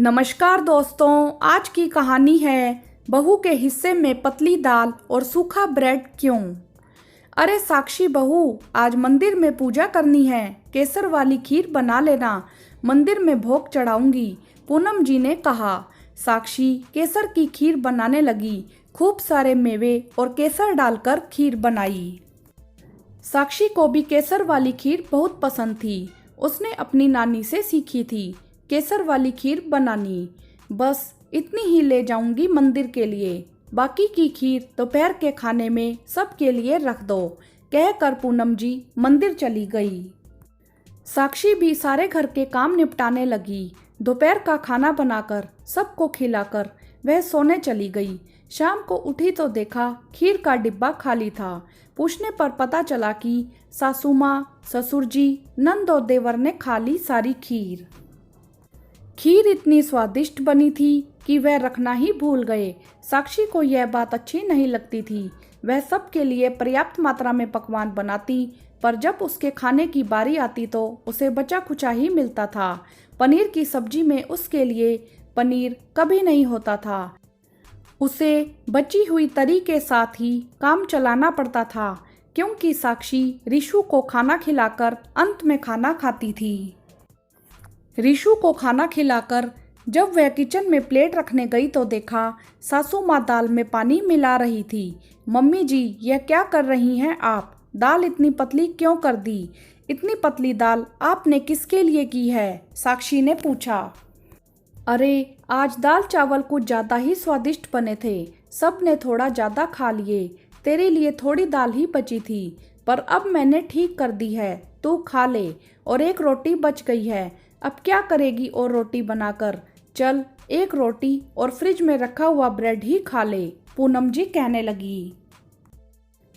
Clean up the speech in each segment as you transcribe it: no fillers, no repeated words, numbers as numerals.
नमस्कार दोस्तों, आज की कहानी है बहू के हिस्से में पतली दाल और सूखा ब्रेड क्यों। अरे साक्षी बहू, आज मंदिर में पूजा करनी है, केसर वाली खीर बना लेना, मंदिर में भोग चढ़ाऊंगी, पूनम जी ने कहा। साक्षी केसर की खीर बनाने लगी। खूब सारे मेवे और केसर डालकर खीर बनाई। साक्षी को भी केसर वाली खीर बहुत पसंद थी। उसने अपनी नानी से सीखी थी केसर वाली खीर बनानी। बस इतनी ही ले जाऊंगी मंदिर के लिए, बाकी की खीर दोपहर के खाने में सबके लिए रख दो, कहकर पूनम जी मंदिर चली गई। साक्षी भी सारे घर के काम निपटाने लगी। दोपहर का खाना बनाकर सबको खिलाकर वह सोने चली गई। शाम को उठी तो देखा खीर का डिब्बा खाली था। पूछने पर पता चला कि सासू माँ, ससुर जी, नंद और देवर ने खा ली सारी खीर। खीर इतनी स्वादिष्ट बनी थी कि वह रखना ही भूल गए। साक्षी को यह बात अच्छी नहीं लगती थी। वह सबके लिए पर्याप्त मात्रा में पकवान बनाती, पर जब उसके खाने की बारी आती तो उसे बचा खुचा ही मिलता था। पनीर की सब्जी में उसके लिए पनीर कभी नहीं होता था। उसे बची हुई तरी के साथ ही काम चलाना पड़ता था, क्योंकि साक्षी रिशु को खाना खिलाकर अंत में खाना खाती थी। रिशु को खाना खिलाकर जब वह किचन में प्लेट रखने गई तो देखा सासू माँ दाल में पानी मिला रही थी। मम्मी जी, यह क्या कर रही हैं आप? दाल इतनी पतली क्यों कर दी? इतनी पतली दाल आपने किसके लिए की है? साक्षी ने पूछा। अरे, आज दाल चावल कुछ ज़्यादा ही स्वादिष्ट बने थे, सब ने थोड़ा ज़्यादा खा लिए। तेरे लिए थोड़ी दाल ही बची थी, पर अब मैंने ठीक कर दी है, तू खा ले। और एक रोटी बच गई है, अब क्या करेगी और रोटी बनाकर? चल, एक रोटी और फ्रिज में रखा हुआ ब्रेड ही खा ले, पूनम जी कहने लगी।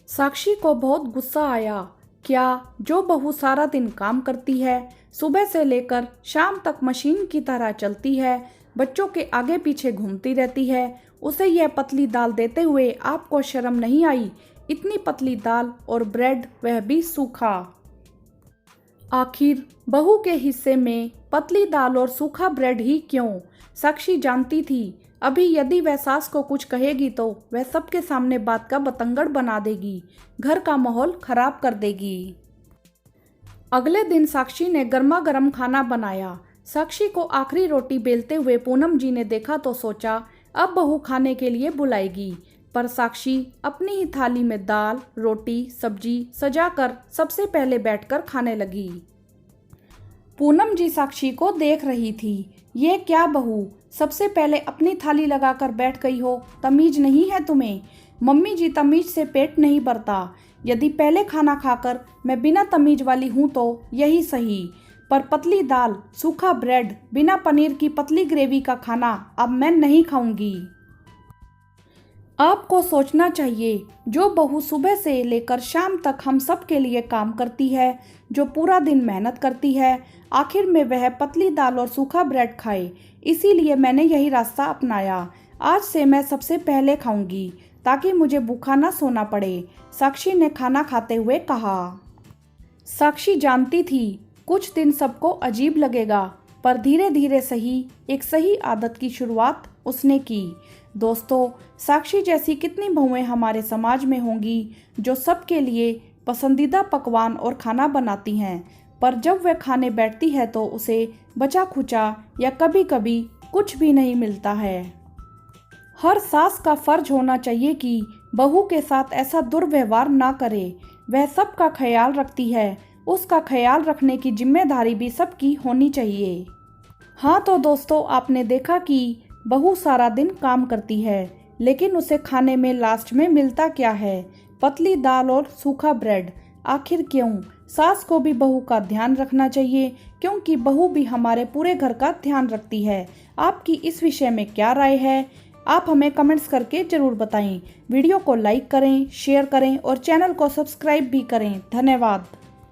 साक्षी को बहुत गुस्सा आया। क्या जो बहू सारा दिन काम करती है, सुबह से लेकर शाम तक मशीन की तरह चलती है, बच्चों के आगे पीछे घूमती रहती है, उसे यह पतली दाल देते हुए आपको शर्म नहीं आई? इतनी पतली दाल और ब्रेड, वह भी सूखा। आखिर बहू के हिस्से में पतली दाल और सूखा ब्रेड ही क्यों? साक्षी जानती थी अभी यदि वह सास को कुछ कहेगी तो वह सबके सामने बात का बतंगड़ बना देगी, घर का माहौल खराब कर देगी। अगले दिन साक्षी ने गर्मा गर्म खाना बनाया। साक्षी को आखिरी रोटी बेलते हुए पूनम जी ने देखा तो सोचा अब बहू खाने के लिए बुलाएगी, पर साक्षी अपनी ही थाली में दाल, रोटी, सब्जी सजाकर सबसे पहले बैठकर खाने लगी। पूनम जी साक्षी को देख रही थी। ये क्या बहू, सबसे पहले अपनी थाली लगाकर बैठ गई हो, तमीज नहीं है तुम्हें? मम्मी जी, तमीज से पेट नहीं भरता। यदि पहले खाना खाकर मैं बिना तमीज वाली हूँ तो यही सही, पर पतली दाल, सूखा ब्रेड, बिना पनीर की पतली ग्रेवी का खाना अब मैं नहीं खाऊंगी। आपको सोचना चाहिए, जो बहू सुबह से लेकर शाम तक हम सब के लिए काम करती है, जो पूरा दिन मेहनत करती है, आखिर में वह पतली दाल और सूखा ब्रेड खाए। इसीलिए मैंने यही रास्ता अपनाया। आज से मैं सबसे पहले खाऊंगी, ताकि मुझे भूखा ना सोना पड़े, साक्षी ने खाना खाते हुए कहा। साक्षी जानती थी कुछ दिन सबको अजीब लगेगा, पर धीरे धीरे सही एक सही आदत की शुरुआत उसने की। दोस्तों, साक्षी जैसी कितनी बहुएं हमारे समाज में होंगी जो सबके लिए पसंदीदा पकवान और खाना बनाती हैं, पर जब वह खाने बैठती है तो उसे बचा खुचा या कभी कभी कुछ भी नहीं मिलता है। हर सास का फर्ज होना चाहिए कि बहू के साथ ऐसा दुर्व्यवहार ना करे। वह सबका ख्याल रखती है, उसका ख्याल रखने की जिम्मेदारी भी सबकी होनी चाहिए। हाँ तो दोस्तों, आपने देखा कि बहू सारा दिन काम करती है, लेकिन उसे खाने में लास्ट में मिलता क्या है? पतली दाल और सूखा ब्रेड। आखिर क्यों? सास को भी बहू का ध्यान रखना चाहिए, क्योंकि बहू भी हमारे पूरे घर का ध्यान रखती है। आपकी इस विषय में क्या राय है? आप हमें कमेंट्स करके जरूर बताएं। वीडियो को लाइक करें, शेयर करें और चैनल को सब्सक्राइब भी करें। धन्यवाद।